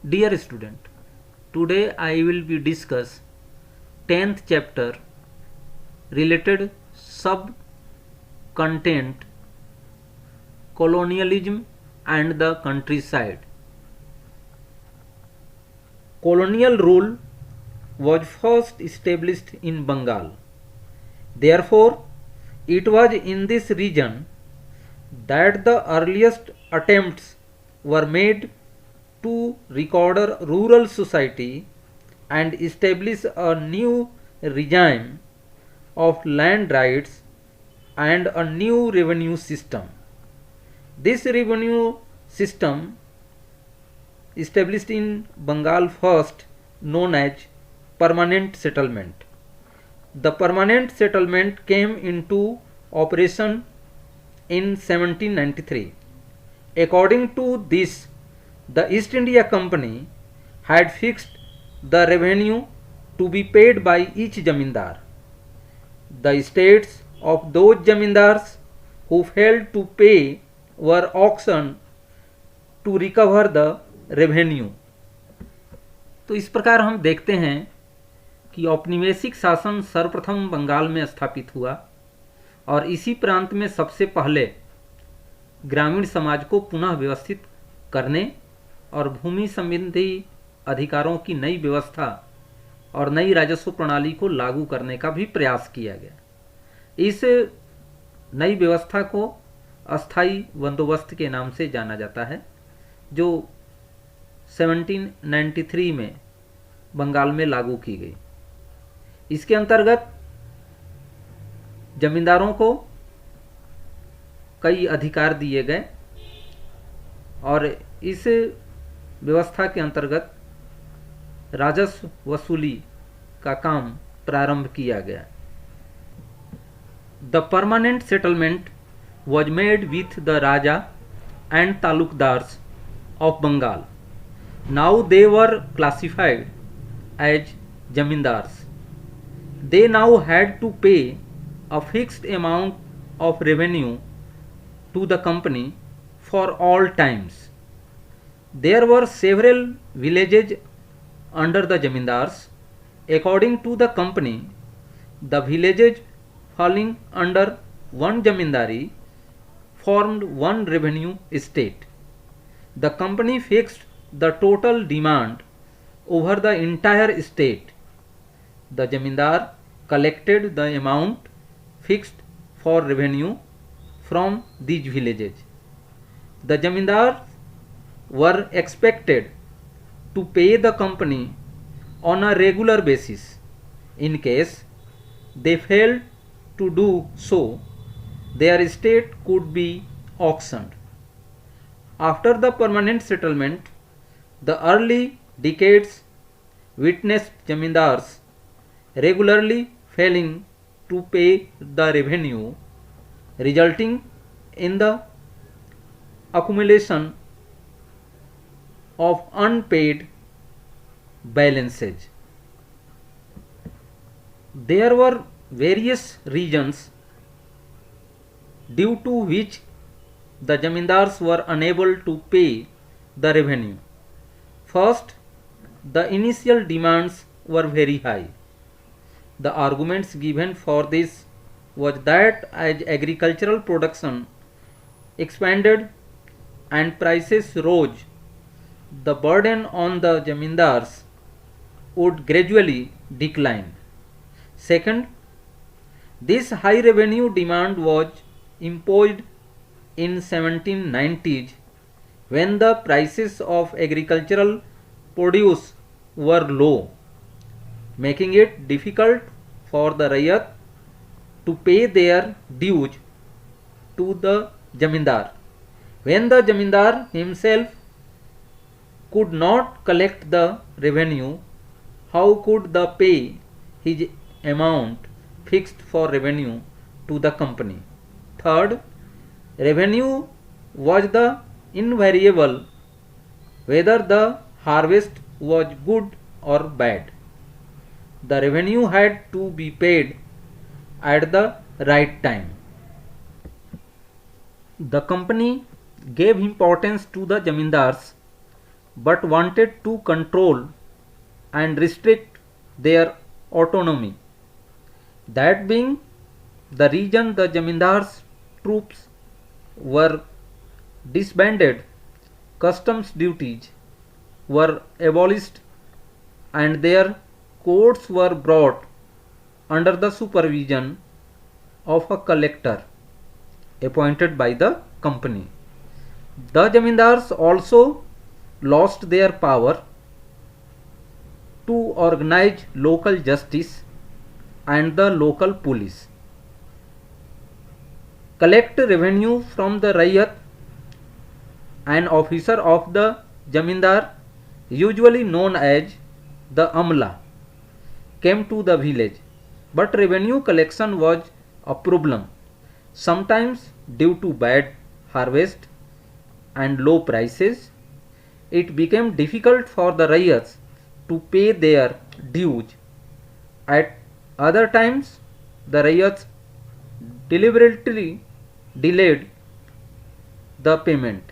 Dear student, today I will be discuss 10th chapter related sub content colonialism and the countryside. Colonial rule was first established in Bengal. Therefore, it was in this region that the earliest attempts were made to record a rural society and establish a new regime of land rights and a new revenue system. This revenue system established in Bengal first known as permanent settlement. The permanent settlement came into operation in 1793. According to this, the East India Company had fixed the revenue to be paid by each jamindar. The estates of those jamindars who failed to pay were auctioned to recover the revenue. तो इस प्रकार हम देखते हैं कि औपनिवेशिक शासन सर्वप्रथम बंगाल में स्थापित हुआ और इसी प्रांत में सबसे पहले ग्रामीण समाज को पुनः व्यवस्थित करने और भूमि संबंधी अधिकारों की नई व्यवस्था और नई राजस्व प्रणाली को लागू करने का भी प्रयास किया गया। इस नई व्यवस्था को अस्थाई बंदोबस्त के नाम से जाना जाता है, जो 1793 में बंगाल में लागू की गई। इसके अंतर्गत जमींदारों को कई अधिकार दिए गए और इस व्यवस्था के अंतर्गत राजस्व वसूली का काम प्रारंभ किया गया। The permanent settlement was made with the Raja and Talukdars of Bengal. Now they were classified as Jamindars. They now had to pay a fixed amount of revenue to the company for all times. There were several villages under the Jamindars. According to the company, the villages falling under one Jamindari formed one revenue estate. The company fixed the total demand over the entire estate. The Jamindar collected the amount fixed for revenue from these villages. The Jamindars were expected to pay the company on a regular basis. In case they failed to do so, their estate could be auctioned. After the permanent settlement, the early decades witnessed jamindars regularly failing to pay the revenue, resulting in the accumulation of unpaid balances. There were various reasons due to which the jamindars were unable to pay the revenue. First, the initial demands were very high. The arguments given for this was that as agricultural production expanded and prices rose, the burden on the jamindars would gradually decline. Second, this high revenue demand was imposed in 1790s when the prices of agricultural produce were low, making it difficult for the Rayat to pay their dues to the Jamindar. When the Jamindar himself could not collect the revenue, how could the pay his amount fixed for revenue to the company? Third, revenue was the invariable whether the harvest was good or bad. The revenue had to be paid at the right time. The company gave importance to the jamindars but wanted to control and restrict their autonomy. That being the reason the Jamindar's troops were disbanded, customs duties were abolished, and their courts were brought under the supervision of a collector appointed by the company. The Jamindars also lost their power to organize local justice and the local police, collect revenue from the Raiyat. An officer of the Jamindar, usually known as the Amla, came to the village, but revenue collection was a problem, sometimes due to bad harvest and low prices. It became difficult for the Raiyats to pay their dues. At other times, the Raiyats deliberately delayed the payment.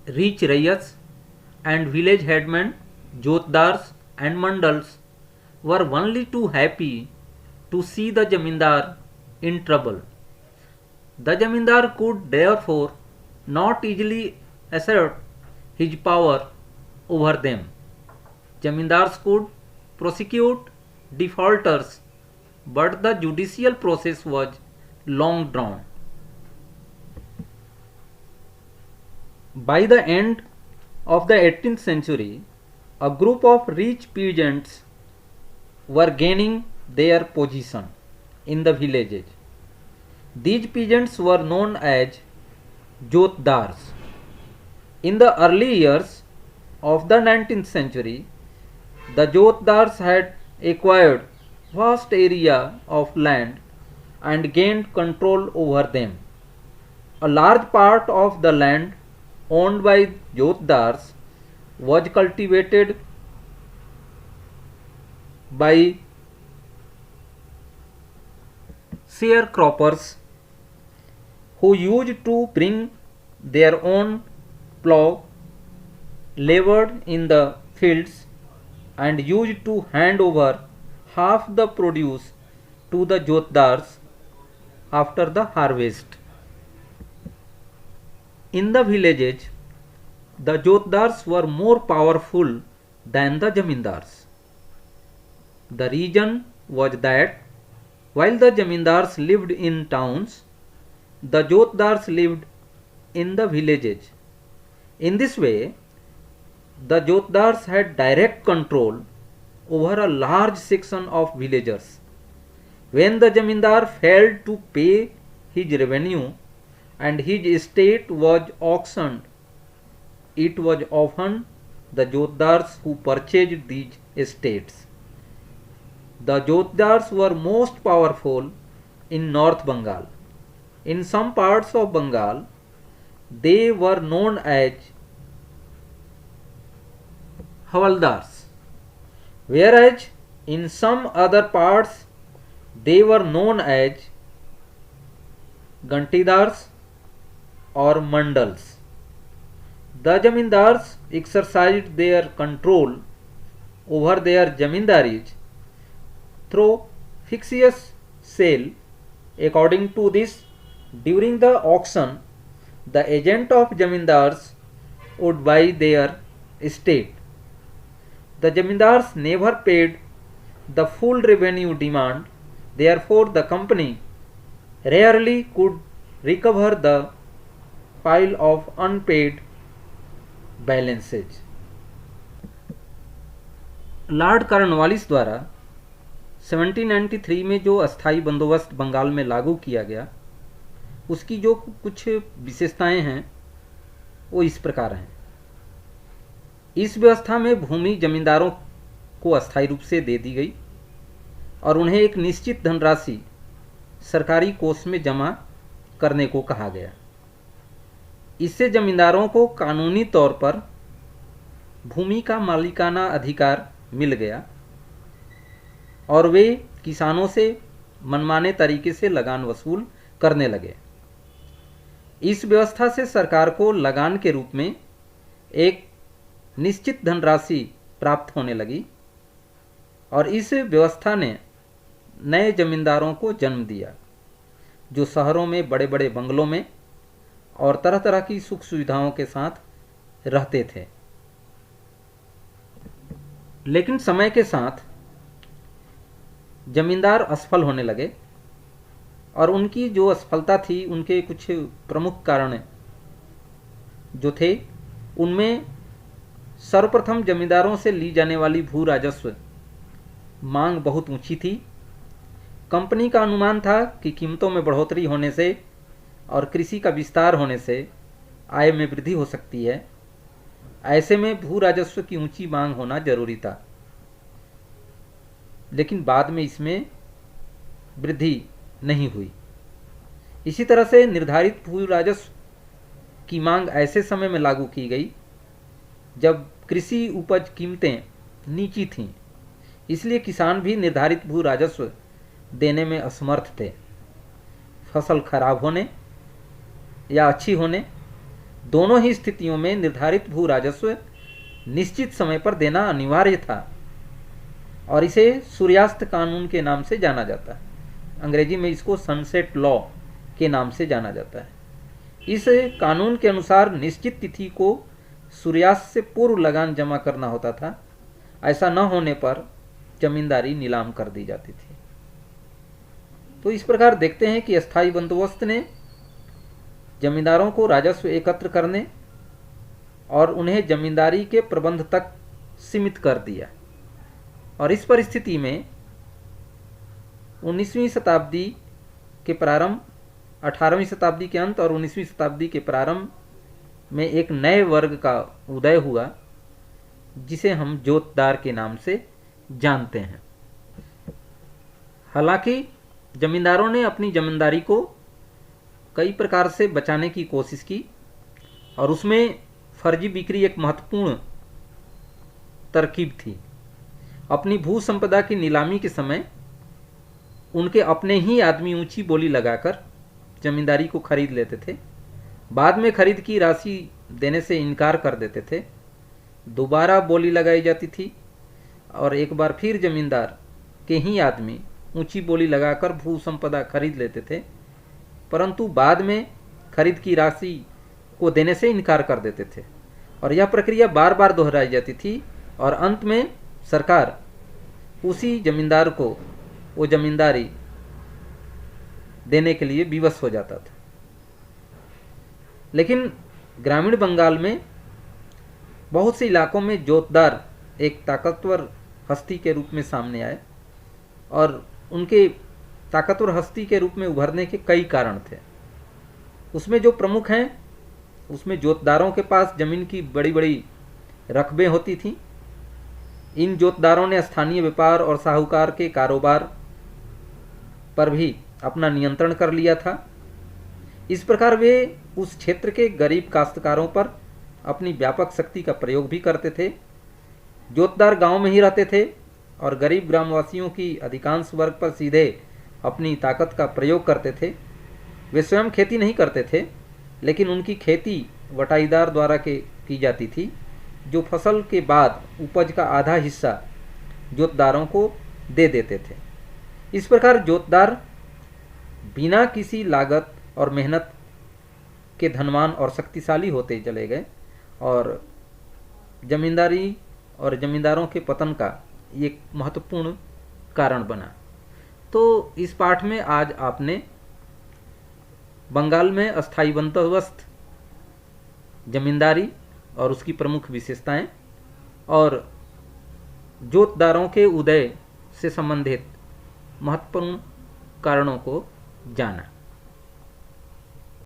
Rich Raiyats and village headmen, Jotdars and Mandals were only too happy to see the Jamindar in trouble. The Jamindar could therefore not easily assert his power over them. Jamindars could prosecute defaulters, but the judicial process was long drawn. By the end of the 18th century, a group of rich peasants were gaining their position in the villages. These peasants were known as Jotdars. In the early years of the 19th century, the Jotdars had acquired vast area of land and gained control over them. A large part of the land owned by Jotdars was cultivated by sharecroppers who used to bring their own plough, labored in the fields, and used to hand over half the produce to the Jotdars after the harvest. In the villages, the Jotdars were more powerful than the Jamindars. The reason was that while the Jamindars lived in towns, the Jotdars lived in the villages. In this way, the Jotdars had direct control over a large section of villagers. When the Jamindar failed to pay his revenue and his estate was auctioned, it was often the Jotdars who purchased these estates. The Jotdars were most powerful in North Bengal. In some parts of Bengal, they were known as Havaldars, whereas in some other parts they were known as Gantidars or Mandals. The Jamindars exercised their control over their Jamindaris through fictitious sale. According to this, during the auction, the agent of Jamindars would buy their estate. The Jamindars never paid the full revenue demand, therefore the company rarely could recover the pile of unpaid balances. Lord Cornwallis द्वारा 1793 में जो अस्थाई बंदोबस्त बंगाल में लागू किया गया, उसकी जो कुछ विशेषताएं हैं वो इस प्रकार हैं। इस व्यवस्था में भूमि जमींदारों को अस्थायी रूप से दे दी गई और उन्हें एक निश्चित धनराशि सरकारी कोष में जमा करने को कहा गया। इससे जमींदारों को कानूनी तौर पर भूमि का मालिकाना अधिकार मिल गया और वे किसानों से मनमाने तरीके से लगान वसूल करने लगे। इस व्यवस्था से सरकार को लगान के रूप में एक निश्चित धनराशि प्राप्त होने लगी और इस व्यवस्था ने नए जमींदारों को जन्म दिया जो शहरों में बड़े बड़े बंगलों में और तरह तरह की सुख सुविधाओं के साथ रहते थे। लेकिन समय के साथ जमींदार असफल होने लगे और उनकी जो असफलता थी उनके कुछ प्रमुख कारण जो थे, उनमें सर्वप्रथम जमींदारों से ली जाने वाली भू राजस्व मांग बहुत ऊंची थी। कंपनी का अनुमान था कि कीमतों में बढ़ोतरी होने से और कृषि का विस्तार होने से आय में वृद्धि हो सकती है। ऐसे में भू राजस्व की ऊंची मांग होना जरूरी था, लेकिन बाद में इसमें वृद्धि नहीं हुई। इसी तरह से निर्धारित भू राजस्व की मांग ऐसे समय में लागू की गई जब कृषि उपज कीमतें नीची थीं, इसलिए किसान भी निर्धारित भू राजस्व देने में असमर्थ थे। फसल खराब होने या अच्छी होने, दोनों ही स्थितियों में निर्धारित भू राजस्व निश्चित समय पर देना अनिवार्य था और इसे सूर्यास्त कानून के नाम से जाना जाता है। अंग्रेजी में इसको सनसेट लॉ के नाम से जाना जाता है। इस कानून के अनुसार निश्चित तिथि को सूर्यास्त से पूर्व लगान जमा करना होता था। ऐसा न होने पर जमींदारी नीलाम कर दी जाती थी। तो इस प्रकार देखते हैं कि अस्थायी बंदोबस्त ने जमींदारों को राजस्व एकत्र करने और उन्हें जमींदारी के प्रबंध तक सीमित कर दिया। और इस परिस्थिति में 19वीं शताब्दी के प्रारंभ, 18वीं शताब्दी के अंत और 19वीं शताब्दी के प्रारंभ में एक नए वर्ग का उदय हुआ जिसे हम जोतदार के नाम से जानते हैं। हालांकि जमींदारों ने अपनी जमींदारी को कई प्रकार से बचाने की कोशिश की और उसमें फर्जी बिक्री एक महत्वपूर्ण तरकीब थी। अपनी भू संपदा की नीलामी के समय उनके अपने ही आदमी ऊंची बोली लगाकर जमींदारी को खरीद लेते थे। बाद में खरीद की राशि देने से इनकार कर देते थे। दोबारा बोली लगाई जाती थी और एक बार फिर जमींदार के ही आदमी ऊंची बोली लगाकर भू संपदा खरीद लेते थे, परंतु बाद में खरीद की राशि को देने से इनकार कर देते थे और यह प्रक्रिया बार बार दोहराई जाती थी और अंत में सरकार उसी जमींदार को वो जमींदारी देने के लिए विवश हो जाता था। लेकिन ग्रामीण बंगाल में बहुत से इलाकों में जोतदार एक ताकतवर हस्ती के रूप में सामने आए और उनके ताकतवर हस्ती के रूप में उभरने के कई कारण थे। उसमें जो प्रमुख हैं, उसमें जोतदारों के पास जमीन की बड़ी बड़ी रकबें होती थीं। इन जोतदारों ने स्थानीय व्यापार और साहूकार के कारोबार पर भी अपना नियंत्रण कर लिया था। इस प्रकार वे उस क्षेत्र के गरीब काश्तकारों पर अपनी व्यापक शक्ति का प्रयोग भी करते थे। जोतदार गांव में ही रहते थे और गरीब ग्रामवासियों की अधिकांश वर्ग पर सीधे अपनी ताकत का प्रयोग करते थे। वे स्वयं खेती नहीं करते थे, लेकिन उनकी खेती बटाईदार द्वारा की जाती थी, जो फसल के बाद उपज का आधा हिस्सा जोतदारों को दे देते थे। इस प्रकार जोतदार बिना किसी लागत और मेहनत के धनवान और शक्तिशाली होते चले गए और जमींदारी और जमींदारों के पतन का एक महत्वपूर्ण कारण बना। तो इस पाठ में आज आपने बंगाल में अस्थायी बंदोबस्त, जमींदारी और उसकी प्रमुख विशेषताएं और जोतदारों के उदय से संबंधित महत्वपूर्ण कारणों को जाना।